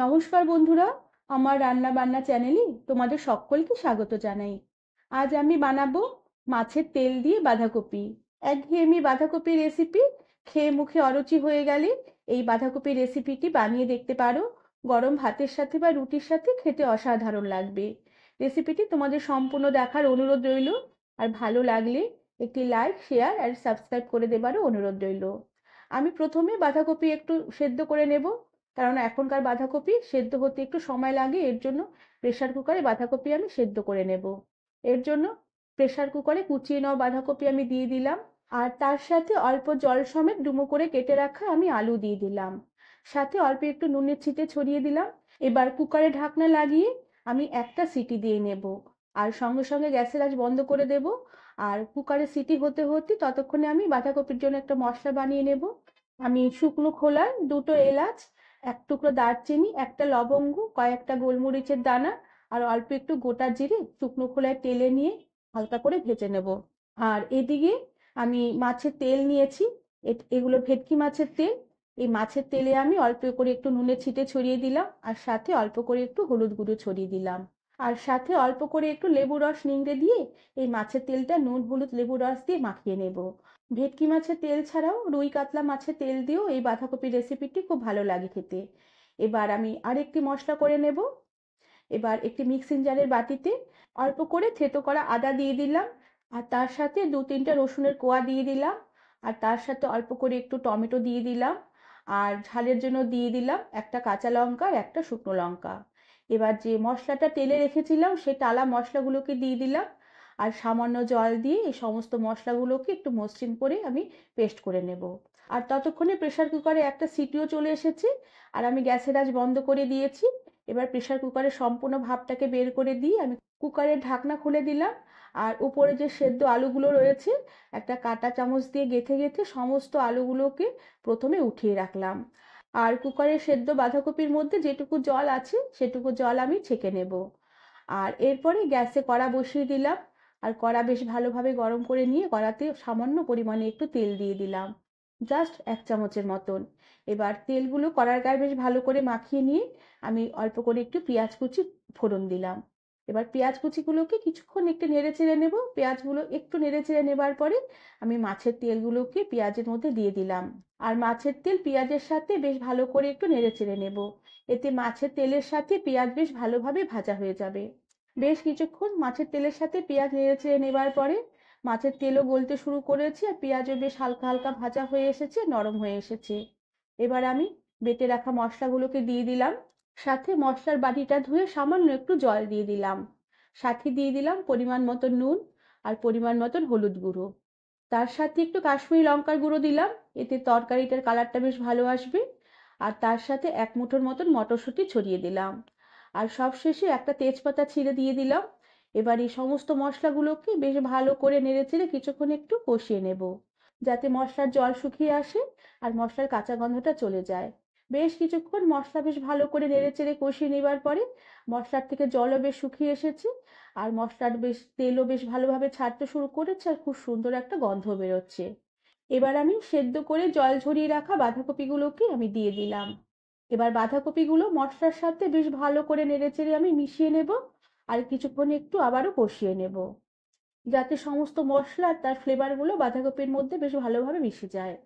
নমস্কার বন্ধুরা, আমার রান্না বান্না চ্যানেলে তোমাদের সকলকে স্বাগত জানাই। আজ আমি বানাবো মাছের তেল দিয়ে বাঁধাকপি। একঘেয়েমি বাঁধাকপি রেসিপি খেয়ে মুখে অরুচি হয়ে গেলে এই বাঁধাকপি রেসিপিটি বানিয়ে দেখতে পারো। গরম ভাতের সাথে বা রুটির সাথে খেতে অসাধারণ লাগবে। রেসিপিটি তোমাদের সম্পূর্ণ দেখার অনুরোধ রইল। আর ভালো লাগলে একটি লাইক, শেয়ার আর সাবস্ক্রাইব করে দেবারও অনুরোধ রইল। আমি প্রথমে বাঁধাকপি একটু সেদ্ধ করে নেব, কারণ এখনকার বাঁধাকপি সেদ্ধ হতে একটু সময় লাগে। এর জন্য প্রেসার কুকারে বাঁধাকপি আমি সেদ্ধ করে নেব। এর জন্য প্রেসার কুকারে কুচিয়ে নেওয়া বাঁধাকপি আমি দিয়ে দিলাম, আর তার সাথে অল্প জল সমেত ডুমো করে কেটে রাখা আমি আলু দিয়ে দিলাম, সাথে অল্প একটু নুনের ছিটে ছড়িয়ে দিলাম। এবার কুকারে ঢাকনা লাগিয়ে আমি একটা সিটি দিয়ে নেব, আর সঙ্গে সঙ্গে গ্যাসের আঁচ বন্ধ করে দেব। আর কুকারে সিটি হতে হতে ততক্ষণে আমি বাঁধাকপির জন্য একটা মশলা বানিয়ে নেব। আমি শুকনো খোলায় দুটো এলাচ, এক টুকরো দারচিনি, একটা লবঙ্গ, কয়েকটা গোলমরিচের দানা আর অল্প একটু গোটা জিরে শুকনো খোলায় তেলে নিয়ে হালকা করে ভেজে নেব। আর এদিকে আমি মাছের তেল নিয়েছি। এগুলো ভেটকি মাছের তেল। এই মাছের তেলে আমি অল্প করে একটু নুনের ছিটে ছড়িয়ে দিলাম, আর সাথে অল্প করে একটু হলুদ গুঁড়ো ছড়িয়ে দিলাম, আর সাথে অল্প করে একটু লেবু রস নিংড়ে দিয়ে এই মাছের তেলটা নুন হলুদ লেবু রস দিয়ে মাখিয়ে নেব। ভেটকি মাছের তেল ছাড়াও রুই কাতলা মাছের তেল দিয়েও এই বাঁধাকপি রেসিপিটি খুব ভালো লাগে খেতে। এবার আমি আরেকটি মশলা করে নেব। এবার একটি মিক্সিং জারের বাটিতে অল্প করে থেতো করা আদা দিয়ে দিলাম, আর তার সাথে দু তিনটে রসুনের কোয়া দিয়ে দিলাম, আর তার সাথে অল্প করে একটু টমেটো দিয়ে দিলাম, আর ঝালের জন্য দিয়ে দিলাম একটা কাঁচা লঙ্কা আর একটা শুকনো লঙ্কা। এবার যে মশলাটা তেলে রেখেছিলাম সেই টালা মশলাগুলোকে দিয়ে দিলাম, আর সামান্য জল দিয়ে এই সমস্ত মশলাগুলোকে একটু মসৃণ করে আমি পেস্ট করে নেব। আর ততক্ষণে প্রেসার কুকারে একটা সিটিও চলে এসেছে, আর আমি গ্যাসের আঁচ বন্ধ করে দিয়েছি। এবার প্রেসার কুকারের সম্পূর্ণ ভাপটাকে বের করে দিয়ে আমি কুকারের ঢাকনা খুলে দিলাম, আর উপরে যে সেদ্ধ আলুগুলো রয়েছে একটা কাঁটা চামচ দিয়ে গেঁথে গেঁথে সমস্ত আলুগুলোকে প্রথমে উঠিয়ে রাখলাম। আর কুকারের সেদ্ধ বাঁধাকপির মধ্যে যেটুকু জল আছে সেটুকু জল আমি ছেঁকে নেব। আর এরপরে গ্যাসে কড়া বসিয়ে দিলাম, আর কড়া বেশ ভালোভাবে গরম করে নিয়ে কড়াতে সামান্য পরিমাণে একটু তেল দিয়ে দিলাম, জাস্ট এক চামচের মতন। এবার তেলগুলো কড়ার গায়ে বেশ ভালো করে মাখিয়ে নিয়ে আমি অল্প করে একটু পেঁয়াজ কুচি ফোড়ন দিলাম। এবার পেঁয়াজ কুচিগুলোকে কিছুক্ষণ একটু নেড়ে চেড়ে নেব। পেঁয়াজগুলো একটু নেড়ে চেড়ে নেবার পরে আমি মাছের তেলগুলোকে পেঁয়াজের মধ্যে দিয়ে দিলাম, আর মাছের তেল পেঁয়াজের সাথে বেশ ভালো করে একটু নেড়ে চেড়ে নেব। এতে মাছের তেলের সাথে পেঁয়াজ বেশ ভালোভাবে ভাজা হয়ে যাবে। বেশ কিছুক্ষণ মাছের তেলের সাথে পেঁয়াজ নেড়ে চেড়ে নেবার পরে মাছের তেলও গলতে শুরু করেছে, আর পেঁয়াজও বেশ হালকা হালকা ভাজা হয়ে এসেছে, নরম হয়ে এসেছে। এবার আমি বেটে রাখা মশলাগুলোকে দিয়ে দিলাম, সাথে মশলার বাটিটা ধুয়ে সামান্য একটু জল দিয়ে দিলাম, সাথে দিয়ে দিলাম পরিমাণ মতো নুন আর পরিমাণ মতন হলুদ গুঁড়ো। তার সাথে একটু কাশ্মীরি লঙ্কার গুঁড়ো দিলাম, এতে তরকারিটার কালারটা বেশ ভালো আসবে। আর তার সাথে এক মুঠোর মতন মটরশুঁটি ছড়িয়ে দিলাম, আর সবশেষে একটা তেজপাতা ছিঁড়ে দিয়ে দিলাম। এবার এই সমস্ত মশলাগুলোকে বেশ ভালো করে নেড়েচেড়ে কিছুক্ষণ একটু কষিয়ে নেব, যাতে মশলার জল শুকিয়ে আসে আর মশলার কাঁচা গন্ধটা চলে যায়। বেশ কিছুক্ষণ মশলা বেশ ভালো করে নেড়েচেড়ে কষিয়ে নেবার পরে মশলার থেকে জলও বেশ শুকিয়ে এসেছে, আর মশলার বেশ তেলও বেশ ভালোভাবে ছাড়তে শুরু করেছে, আর খুব সুন্দর একটা গন্ধ বেরোচ্ছে। এবার আমি সেদ্ধ করে জল ঝরিয়ে রাখা বাঁধাকপিগুলোকে আমি দিয়ে দিলাম। এবার বাঁধাকপিগুলো মশলার সাথে বেশ ভালো করে নেড়েচেড়ে আমি মিশিয়ে নেব, আর কিছুক্ষণ একটু আবারও কষিয়ে নেব, যাতে সমস্ত মশলা আর তার ফ্লেভারগুলো বাঁধাকপির মধ্যে বেশ ভালোভাবে মিশে যায়।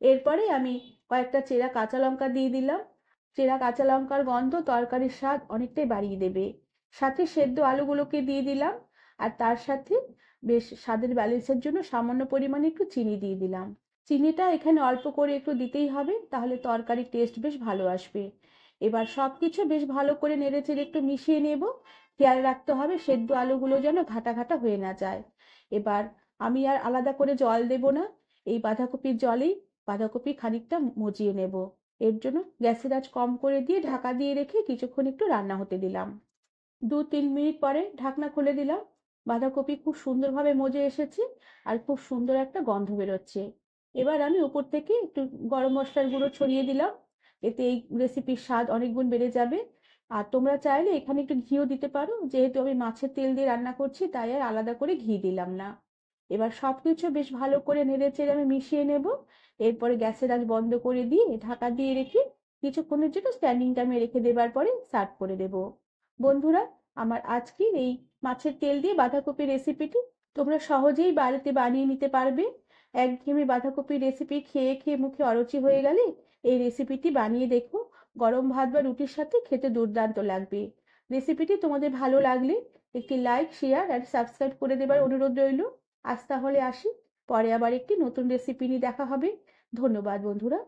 এরপরে আমি কয়েকটা চেরা কাঁচা লঙ্কা দিয়ে দিলাম। চেরা কাঁচা লঙ্কার গন্ধ তরকারির স্বাদ অনেকটাই বাড়িয়ে দেবে। সাথে সেদ্ধ আলুগুলোকে দিয়ে দিলাম, আর তার সাথে বেশ স্বাদের ব্যালেন্সের জন্য সামান্য পরিমাণে একটু চিনি দিয়ে দিলাম। চিনিটা এখানে অল্প করে একটু দিতেই হবে, তাহলে তরকারির টেস্ট বেশ ভালো আসবে। এবার সবকিছু বেশ ভালো করে নেড়েচেড়ে একটু মিশিয়ে নেব। খেয়াল রাখতে হবে সেদ্ধ আলুগুলো যেন ঘাটা ঘাটা হয়ে না যায়। এবার আমি আর আলাদা করে জল দেব না, এই বাঁধাকপির জলেই বাঁধাকপি খানিকটা মজিয়ে নেব। এর জন্য গ্যাসের আঁচ কম করে দিয়ে ঢাকা দিয়ে রেখে কিছুক্ষণ একটু রান্না হতে দিলাম। 2-3 মিনিট পরে ঢাকনা খুলে দিলাম। বাঁধাকপি খুব সুন্দরভাবে মজে এসেছে, আর খুব সুন্দর একটা গন্ধ বেরোচ্ছে। এবার আমি উপর থেকে একটু গরম মশলার গুঁড়ো ছড়িয়ে দিলাম, এতে এই রেসিপির স্বাদ অনেক গুণ বেড়ে যাবে। আর তোমরা চাইলে এখানে একটু ঘিও দিতে পারো, যেহেতু আমি মাছের তেল দিয়ে রান্না করছি তাই আর আলাদা করে ঘি দিলাম না। এবার সবকিছু বেশ ভালো করে নেড়ে চেড়ে আমি মিশিয়ে নেব। এরপরে গ্যাসের আঁচ বন্ধ করে দিয়ে ঢাকা দিয়ে রেখে কিছুক্ষণের জন্য স্ট্যান্ডিং টাইমে রেখে দেবার পরে সার্ভ করে দেব। বন্ধুরা, আমার আজকের এই মাছের তেল দিয়ে বাঁধাকপির রেসিপিটি তোমরা সহজেই বাড়িতে বানিয়ে নিতে পারবে। একঘেয়েমি বাঁধাকপির রেসিপি খেয়ে খেয়ে মুখে অরুচি হয়ে গেলে এই রেসিপিটি বানিয়ে দেখো, গরম ভাত বা রুটির সাথে খেতে দুর্দান্ত লাগবে। রেসিপিটি তোমাদের ভালো লাগলে একটি লাইক, শেয়ার আর সাবস্ক্রাইব করে দেবার অনুরোধ রইল। আজ তাহলে আসি, পরে আবার একটি নতুন রেসিপি নিয়ে দেখা হবে। ধন্যবাদ বন্ধুরা।